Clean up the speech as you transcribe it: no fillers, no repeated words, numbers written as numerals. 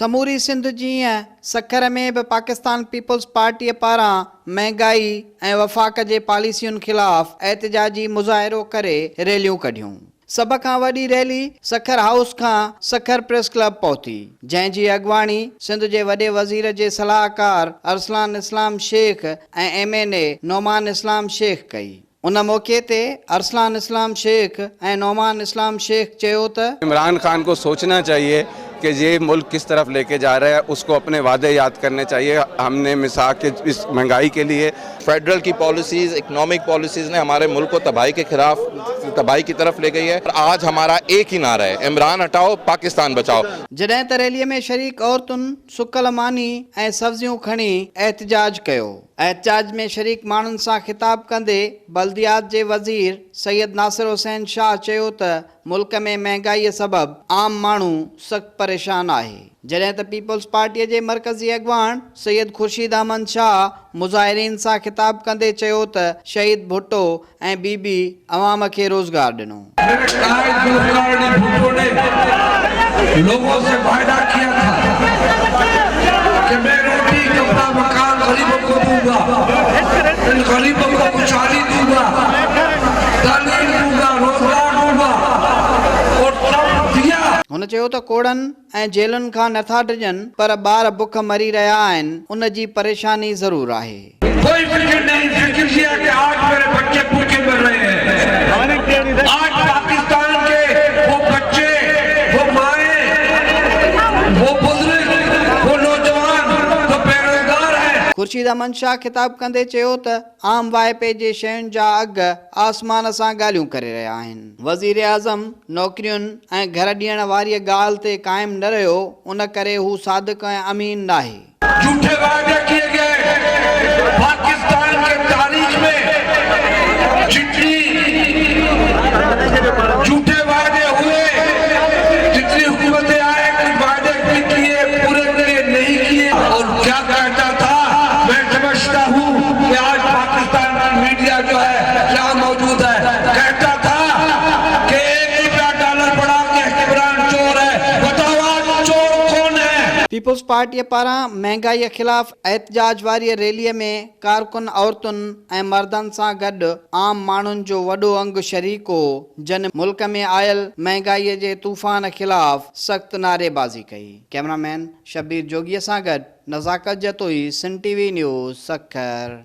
समूरी सिंध जीअं सखर में भी पाकिस्तान पीपल्स पार्टी पारां महंगाई ऐं वफ़ाक़ जे पॉलिसियुनि खिलाफ़ एहतजाजी मुज़ाहिरो करे रैलियूं कढियूं। सभ खां वॾी रैली सखर हाउस खां सखर प्रेस क्लब पहुती, जंहिंजी अॻवानी सिंध जे वॾे वज़ीर जे सलाहकार अरसलान इस्लाम शेख ऐं MNA नौमान इस्लाम शेख कई। उन मौके ते अरसलान इस्लाम शेख ऐं नौमान इस्लाम शेख चयो त इमरान खान को सोचना चाहिए कि ये मुल्क किस तरफ लेके जा रहा है, उसको अपने वादे याद करने चाहिए। हमने मिसाल के इस महंगाई के लिए फेडरल की पॉलिसीज, इकोनॉमिक पॉलिसीज ने हमारे मुल्क को तबाही के खिलाफ तबाही की तरफ ले गई है। और आज हमारा एक ही नारा है, इमरान हटाओ पाकिस्तान बचाओ। जॾहिं त रैलीअ में शरीक औरतुनि सुकल मानी ऐं सब्जियूं खणी एहतजाज कयो। एहतजाज में शरीक माण्हुनि सां खिताब कंदे बल्दियात जे वज़ीर सैयद नासिर हुसैन शाह चयो त मुल्क में महांगाईअ सबबि आम माण्हू सख़्त परेशान आहे। जॾहिं त पीपल्स पार्टीअ जे मरकज़ी अॻवान सैयद खुर्शीद अहमद शाह मुज़ाहिरीन सां खिताब कंदे चयो त शहीद भुट्टो ऐं बीबी अवाम खे रोज़गार ॾिनो। लोगों से वायदा किया था कि मैं रोटी कपड़ा मकान गरीबों को दूंगा, इन गरीबों को खुशहाली दूंगा, तालीम दूंगा, रोजगार दूंगा, और सब दिया। हुन चयो त कोड़नि ऐं जेलुनि खां नथा डिॼनि, पर ॿार बुख मरी रहिया आहिनि, उन जी परेशानी ज़रूर आहे। कोई फिक्र नहीं, फिक्र किया कि आज मेरे बच्चे भूखे मर रहे हैं। आज पाकिस्तान के वो बच्चे, वो माएं, वो बुजुर्ग, वो नौजवान तो बेरोजगार है। खुर्शीद अहमद शाह खिताब कंदे चयो त आम वाइपे जे शयुनि जा अघ आसमान सां ॻाल्हियूं करे रहिया आहिनि। वज़ीर आज़म नौकरियुनि ऐं घर ॾियण वारी ॻाल्हि ते क़ाइमु न रहियो, उन करे हू सादिक ऐं अमीन नाहे। झूठे वादे किए गए। पाकिस्तान के तारीख में जितनी झूठे वादे हुए, जितनी हुकूमतें आए, कुछ वादे भी किए, पूरे किए नहीं किए। और क्या कहता था, मैं समझता हूँ कि आज पाकिस्तान की मीडिया जो है क्या मौजूद है, कहता था कि $1 बढ़ा के इमरान चोर है। बताओ आज चोर कौन है? पीपल्स पार्टीअ पारां महांगाईअ ख़िलाफ़ एहतजाज वारी रैलीअ में कारकुन औरतुनि ऐं मर्दनि सां गॾु आम माण्हुनि जो वॾो अंग शरीक हो, जन मुल्क में आयल महांगाईअ जे तूफ़ान ख़िलाफ़ सख़्त नारेबाज़ी कई। कैमरामैन शबीर जोगीअ सां गॾु नज़ाकत जतोई, सिंध TV न्यूज़, सखर।